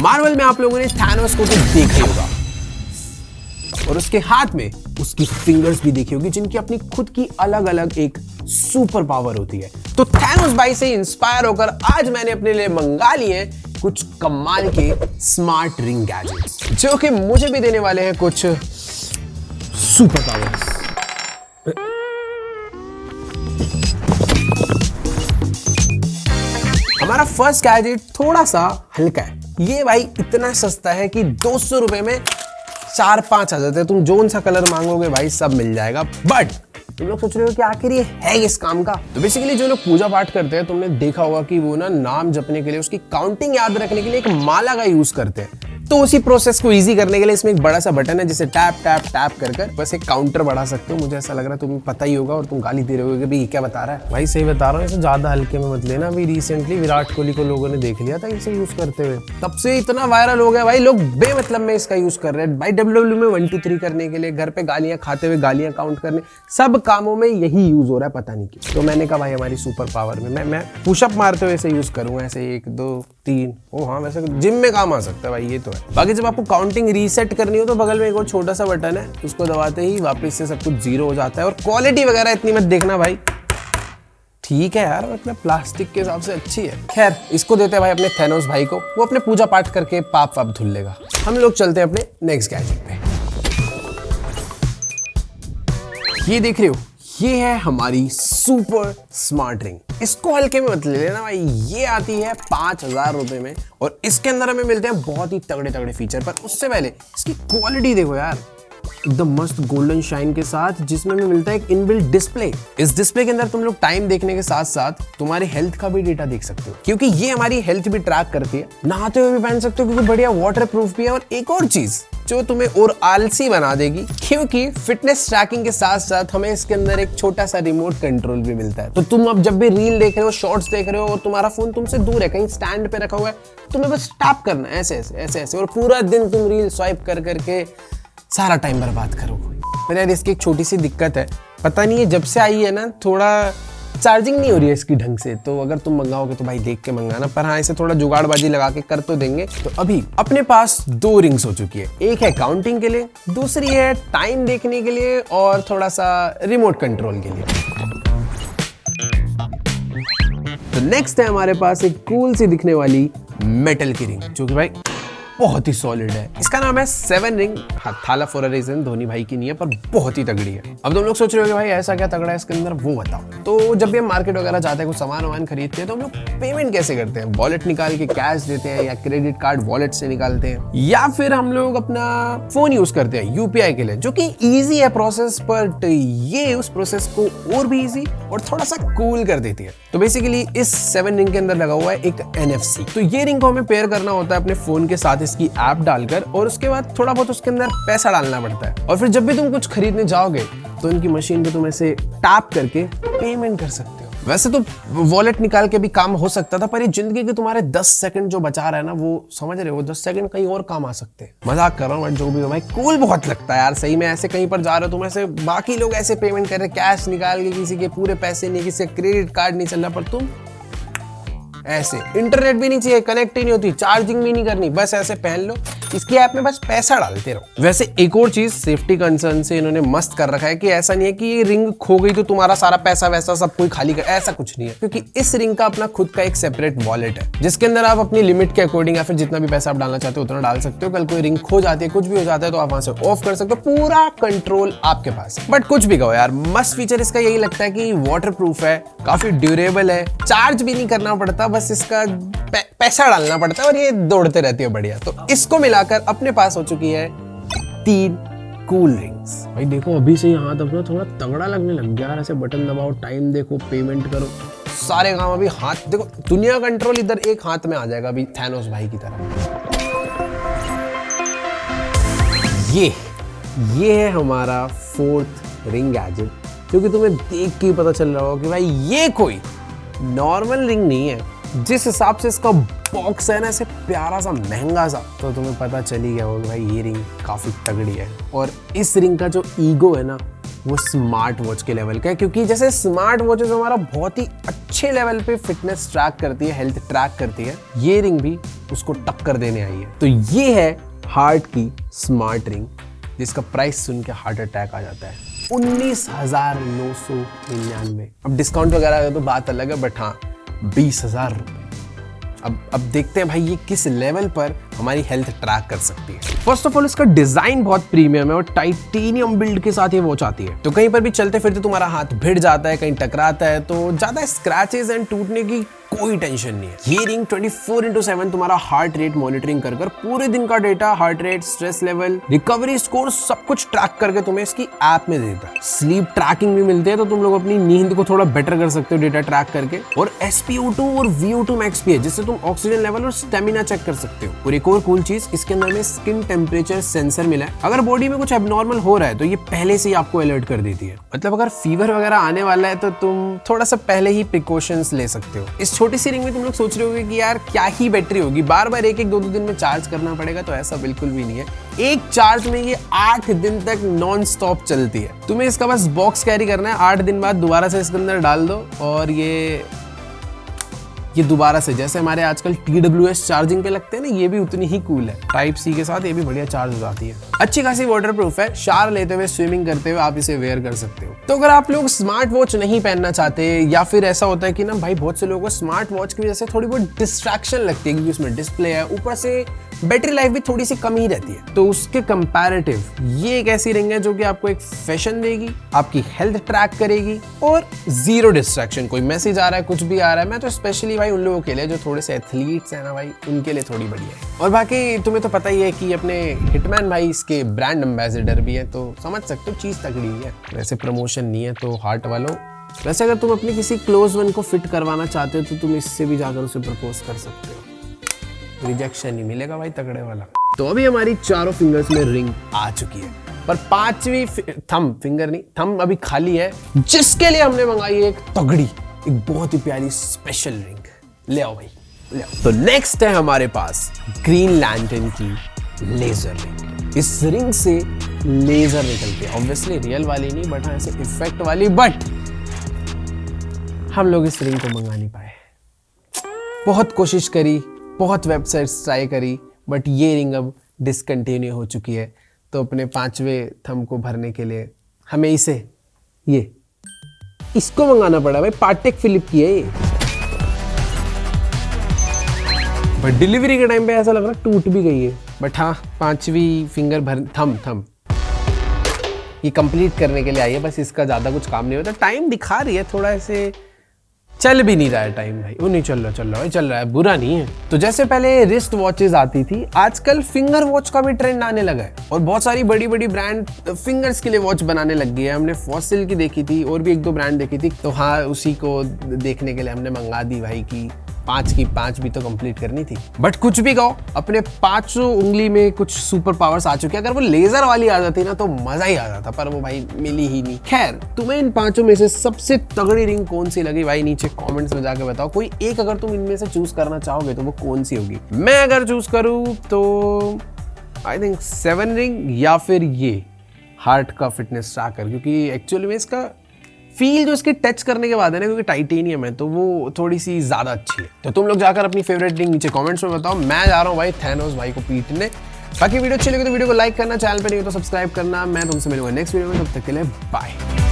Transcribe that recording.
Marvel में आप लोगों ने थैनोस को तो देखा ही होगा और उसके हाथ में उसकी फिंगर्स भी देखी होगी जिनकी अपनी खुद की अलग अलग एक सुपर पावर होती है। तो थैनोस भाई से इंस्पायर होकर आज मैंने अपने लिए मंगा लिए कुछ कमाल के स्मार्ट रिंग गैजेट्स जो कि मुझे भी देने वाले हैं कुछ सुपर पावर्स। हमारा फर्स्ट गैजेट थोड़ा सा हल्का है। ये भाई इतना सस्ता है कि 200 रुपए में 4-5 आ जाते हैं। तुम जोन सा कलर मांगोगे भाई सब मिल जाएगा। बट तुम लोग सोच रहे हो कि आखिर ये है इस काम का। तो बेसिकली जो लोग पूजा पाठ करते हैं तुमने देखा होगा कि वो ना नाम जपने के लिए, उसकी काउंटिंग याद रखने के लिए एक माला का यूज करते हैं। तो उसी प्रोसेस को इजी करने के लिए इसमें एक बड़ा सा बटन है जिसे टैप टैप टैप कर बस एक काउंटर बढ़ा सकते हो। मुझे ऐसा लग रहा है तुम्हें पता ही होगा और तुम गाली दे रहे हो कि भाई ये क्या बता रहा है। भाई सही बता रहा हूँ, इसे ज्यादा हल्के में मत लेना। अभी रिसेंटली विराट कोहली को लोगों ने देख लिया था इसे यूज करते हुए, तब से इतना वायरल हो गया भाई। लोग बेमतलब में इसका यूज कर रहे हैं भाई। WWE में 1 2 3 करने के लिए, घर पे गालियां खाते हुए गालियां काउंट करने, सब कामों में यही यूज हो रहा है, पता नहीं क्यों। तो मैंने कहा भाई हमारी सुपर पावर में मैं पुशअप मारते हुए इसे यूज करूंगा, ऐसे 1 2 3। ओ हाँ, वैसे जिम में काम आ सकता है भाई, ये तो है। बाकी जब आपको काउंटिंग रीसेट करनी हो तो बगल में एक और छोटा सा बटन है, उसको दबाते ही वापस से सब कुछ 0 हो जाता है। और क्वालिटी वगैरह इतनी मत देखना भाई, ठीक है यार, मतलब प्लास्टिक के हिसाब से अच्छी है। खैर इसको देते हैं भाई अपने थैनोस भाई को, वो अपने पूजा पाठ करके पाप वाप धुल लेगा। हम लोग चलते हैं अपने नेक्स्ट गैजेट पे। ये देख रहे हो, ये है हमारी सुपर स्मार्ट रिंग। इसको हल्के में मत ले लेना भाई, ये आती है 5000 रुपए में और इसके अंदर हमें मिलते हैं बहुत ही तगड़े तगड़े फीचर। पर उससे पहले इसकी क्वालिटी देखो यार, एकदम मस्त गोल्डन शाइन के साथ, जिसमें हमें मिलता है एक इनबिल्ट डिस्प्ले। इस डिस्प्ले के अंदर तुम लोग टाइम देखने के साथ साथ तुम्हारी हेल्थ का भी डेटा देख सकते हो, क्योंकि ये हमारी हेल्थ भी ट्रैक करती है। नहाते हुए भी पहन सकते हो क्योंकि बढ़िया वाटर प्रूफ भी है। और एक और चीज जो तुम्हें और आलसी बना देगी, क्योंकि फिटनेस ट्रैकिंग के साथ साथ हमें इसके अंदर एक छोटा सा रिमोट कंट्रोल भी मिलता है। तो तुम अब जब भी रील देख रहे हो, शॉर्ट्स देख रहे हो और तुम्हारा फोन तुमसे दूर है, कहीं स्टैंड पे रखा हुआ है, तुम्हें बस टैप करना है ऐसे ऐसे ऐसे ऐसे, और पूरा दिन तुम रील स्वाइप कर करके सारा टाइम बर्बाद करोगे। पर यार इसकी एक छोटी सी दिक्कत है, पता नहीं है जब से आई है ना, थोड़ा चार्जिंग नहीं हो रही है इसकी ढंग से। तो अगर तुम मंगाओगे तो भाई देख के मंगाना। पर हाँ, इसे थोड़ा जुगाड़बाजी लगा के कर तो देंगे। तो अभी अपने पास 2 रिंग्स हो चुकी है, एक है काउंटिंग के लिए, दूसरी है टाइम देखने के लिए और थोड़ा सा रिमोट कंट्रोल के लिए। तो नेक्स्ट है हमारे पास एक कूल सी दिखने वाली मेटल की रिंग, जो कि भाई बहुत ही सॉलिड है। इसका नाम है 7 रिंग। हाँ, थाला फॉर अ रीजन, धोनी भाई की नहीं है, पर बहुत ही तगड़ी है। अब तुम लोग सोच रहे हो कि भाई ऐसा क्या तगड़ा है इसके अंदर, वो बताओ। तो जब भी हम मार्केट वगैरह जाते हैं, कुछ सामान वामान खरीदते हैं, तो हम लोग पेमेंट कैसे करते हैं? वॉलेट निकाल के कैश देते हैं, या क्रेडिट कार्ड वॉलेट से निकालते हैं, या फिर हम लोग अपना फोन यूज करते हैं यूपीआई के लिए, जो कि ईजी है प्रोसेस, बट ये उस प्रोसेस को और भी ईजी और थोड़ा सा कूल कर देती है। तो बेसिकली इस 7 रिंग के अंदर लगा हुआ है एक NFC। तो ये रिंग को हमें पेयर करना होता है अपने फोन के साथ इसकी ऐप डालकर, और उसके बाद थोड़ा बहुत उसके अंदर पैसा डालना पड़ता है। और फिर जब भी तुम कुछ खरीदने जाओगे तो इनकी मशीन पे तुम ऐसे टैप करके पेमेंट कर सकते हो। वैसे तो वॉलेट निकाल के भी काम हो सकता था, पर ये जिंदगी के तुम्हारे 10 सेकंड जो बचा रहा है ना, वो समझ रहे हो, 10 सेकंड कहीं और काम आ सकते हैं। मजाक कर रहा हूँ, बट जो भी हो भाई, कूल बहुत लगता है यार सही में। ऐसे कहीं पर जा रहे हो तुम, ऐसे बाकी लोग ऐसे पेमेंट कर रहे हैं कैश निकाल के, किसी के पूरे पैसे नहीं, किसी का क्रेडिट कार्ड नहीं चल रहा, पर तुम ऐसे, इंटरनेट भी नहीं चाहिए, कनेक्ट ही नहीं होती, चार्जिंग भी नहीं करनी, बस ऐसे पहन लो, इसकी ऐप में बस पैसा डालते रहो। वैसे एक और चीज सेफ्टी कंसर्न से इन्होंने मस्त कर रखा है कि ऐसा नहीं है कि ये रिंग खो गई तो तुम्हारा सारा पैसा वैसा सब कोई खाली कर, ऐसा कुछ नहीं है। क्योंकि इस रिंग का अपना खुद का एक सेपरेट वॉलेट है, जिसके अंदर आप अपनी लिमिट के अकॉर्डिंग या फिर जितना भी पैसा आप डालना चाहते हो उतना डाल सकते हो। कल कोई रिंग खो जाती है, कुछ भी हो जाता है, तो आप वहां से ऑफ कर सकते हो, पूरा कंट्रोल आपके पास। बट कुछ भी कहो यार, मस्त फीचर इसका यही लगता है कि वाटर प्रूफ है, काफी ड्यूरेबल है, चार्ज भी नहीं करना पड़ता, बस इसका पैसा डालना पड़ता है और ये दौड़ते रहती है बढ़िया। तो इसको मिलाकर अपने पास हो चुकी है 3 कूल रिंग्स। भाई देखो अभी से ही हाथ अपना थोड़ा तगड़ा लगने लग गया यार। ऐसे बटन दबाओ, टाइम देखो, पेमेंट करो, सारे काम अभी हाथ देखो, दुनिया कंट्रोल इधर एक हाथ में आ जाएगा अभी थैनोस भाई की तरह। ये है हमारा 4th रिंग गैजेट, क्योंकि तुम्हें देख के ही पता चल रहा होगा कि भाई ये कोई नॉर्मल रिंग नहीं है। जिस हिसाब से इसका बॉक्स है ना, ऐसे प्यारा सा महंगा सा, तो तुम्हें पता चल ही गया होगा भाई ये रिंग काफी तगड़ी है। और इस रिंग का जो ईगो है ना, वो स्मार्ट वॉच के लेवल का है, क्योंकि जैसे स्मार्ट वॉचेस हमारा बहुत ही अच्छे लेवल पे फिटनेस ट्रैक करती है, हेल्थ ट्रैक करती है, ये रिंग भी उसको टक्कर देने आई है। तो ये है हार्ट की स्मार्ट रिंग, जिसका प्राइस सुन के हार्ट अटैक आ जाता है 19,999। अब डिस्काउंट वगैरह तो बात अलग है, बट हाँ 20,000 रुपए। अब देखते हैं भाई ये किस लेवल पर हमारी हेल्थ ट्रैक कर सकती है। फर्स्ट ऑफ ऑल इसका डिजाइन बहुत प्रीमियम है और टाइटेनियम बिल्ड के साथ ये वॉच आती है, तो कहीं पर भी चलते फिरते तुम्हारा हाथ भिड़ जाता है, कहीं टकराता है तो ज्यादा स्क्रैचेस एंड टूटने की कोई टेंशन नहीं है। ये रिंग 24/7 तुम्हारा हार्ट रेट मॉनिटरिंग कर पूरे दिन का data, heart rate, stress level, recovery score सब कुछ ट्रैक करके तुम्हें इसकी ऐप में देता है। स्लीप ट्रैकिंग भी मिलती है, तो तुम लोग अपनी नींद को थोड़ा बेटर कर सकते हो डेटा ट्रैक करके। और SpO2 और VO2 मैक्स भी है, जिससे तुम ऑक्सीजन लेवल और स्टेमिना चेक कर सकते हो। और एक और कूल चीज, इसके अंदर में स्किन टेम्परेचर सेंसर मिला है। अगर बॉडी में कुछ एबनॉर्मल हो रहा है तो ये पहले से ही आपको अलर्ट कर देती है। मतलब अगर फीवर वगैरह आने वाला है तो तुम थोड़ा सा पहले ही प्रिकॉशंस ले सकते हो। इस छोटी सी रिंग में तुम लोग सोच रहे होगे कि यार क्या ही बैटरी होगी, बार बार एक 2 दिन में चार्ज करना पड़ेगा, तो ऐसा बिल्कुल भी नहीं है। एक चार्ज में ये 8 दिन तक नॉन स्टॉप चलती है। तुम्हें इसका बस बॉक्स कैरी करना है, 8 दिन बाद दोबारा से इसके अंदर डाल दो और ये दोबारा से, जैसे हमारे आजकल TWS चार्जिंग पे लगते हैं ना, ये भी उतनी ही कूल है। टाइप C के साथ ये भी बढ़िया चार्ज हो जाती है। अच्छी खासी वाटर प्रूफ है, शावर लेते हुए, स्विमिंग करते हुए आप इसे वेयर कर सकते हो। तो अगर आप लोग स्मार्ट वॉच नहीं पहनना चाहते, या फिर ऐसा होता है कि ना भाई बहुत से लोगों को स्मार्ट वॉच की वजह से थोड़ी बहुत डिस्ट्रैक्शन लगती है, क्योंकि उसमें डिस्प्ले है, ऊपर से बैटरी लाइफ भी थोड़ी सी कम ही रहती है, तो उसके कंपैरेटिव ये एक ऐसी रिंग है जो कि आपको एक फैशन देगी, आपकी हेल्थ ट्रैक करेगी और जीरो डिस्ट्रैक्शन। कोई मैसेज आ रहा है, कुछ भी आ रहा है, मैं तो स्पेशली भाई उन लोगों के लिए जो थोड़े से एथलीट्स हैं ना भाई, उनके लिए थोड़ी बढ़िया है। और बाकी तुम्हें तो पता ही है कि अपने हिटमैन भाई इसके ब्रांड एम्बेसडर भी है, तो समझ सकते हो चीज तगड़ी है। वैसे प्रमोशन नहीं है तो हार्ट वालों, वैसे अगर तुम अपने किसी क्लोज वन को फिट करवाना चाहते हो तो तुम इससे भी जाकर उसे प्रपोज कर सकते हो, रिजेक्शन नहीं मिलेगा भाई तगड़े वाला। तो अभी हमारी चारों फिंगर्स में रिंग आ चुकी है, पर 5वीं थंब अभी खाली है, जिसके लिए हमने मंगाई है एक तगड़ी, एक बहुत ही प्यारी स्पेशल रिंग। ले आओ भाई, ले आओ। तो नेक्स्ट है हमारे पास ग्रीन लैंटर्न की लेजर रिंग। इस रिंग से लेजर निकलती है, ऑब्वियसली रियल वाली नहीं, बट हाँ ऐसे इफेक्ट वाली। बट हम लोग इस रिंग को मंगा नहीं पाए, बहुत कोशिश करी, बहुत वेबसाइट्स ट्राई करी, बट ये रिंग अब डिसकंटिन्यू हो चुकी है। तो अपने 5वें थंब को भरने के लिए हमें इसको मंगाना पड़ा भाई। पाटेक फिलिप की है ये, बट डिलीवरी के टाइम पे ऐसा लग रहा टूट भी गई है। बट हाँ 5वीं फिंगर थंब ये कंप्लीट करने के लिए आई है, बस इसका ज्यादा कुछ काम नहीं होता। टाइम दिखा रही है थोड़ा, ऐसे चल भी नहीं रहा है टाइम भाई, वो नहीं चल रहा है, बुरा नहीं है। तो जैसे पहले रिस्ट वॉचेस आती थी, आजकल फिंगर वॉच का भी ट्रेंड आने लगा है और बहुत सारी बड़ी बड़ी ब्रांड फिंगर्स के लिए वॉच बनाने लग गई है। हमने फॉसिल की देखी थी और भी 1-2 ब्रांड देखी थी, तो हाँ उसी को देखने के लिए हमने मंगा दी भाई की 5 की 5 भी तो कंप्लीट करनी थी। बट कुछ भी कहो, अपने 5 उंगली में कुछ सुपर पावर्स आ चुके हैं। अगर वो लेजर वाली आ जाती ना तो मजा ही आ जाता, पर वो भाई मिली ही नहीं। खैर, तुम्हें इन 5 में से सबसे तगड़ी रिंग कौन सी लगी भाई, नीचे कमेंट्स में जाके बताओ। कोई एक अगर तुम इनमें से चूज करना चाहोगे तो वो कौन सी होगी? मैं अगर चूज करूं तो आई थिंक 7 रिंग या फिर ये हार्ट का फिटनेस ट्रैकर, क्योंकि एक्चुअली में इसका फील जो इसके टच करने के बाद है ना, क्योंकि टाइटेनियम है तो वो थोड़ी सी ज्यादा अच्छी है। तो तुम लोग जाकर अपनी फेवरेट रिंग नीचे कमेंट्स में बताओ। मैं जा रहा हूँ भाई थैनोस भाई को पीटने। बाकी वीडियो अच्छी लगी तो वीडियो को लाइक करना, चैनल पे नहीं हो तो सब्सक्राइब करना। मैं तुमसे मिलूंगा नेक्स्ट वीडियो में, तब तक के लिए बाय।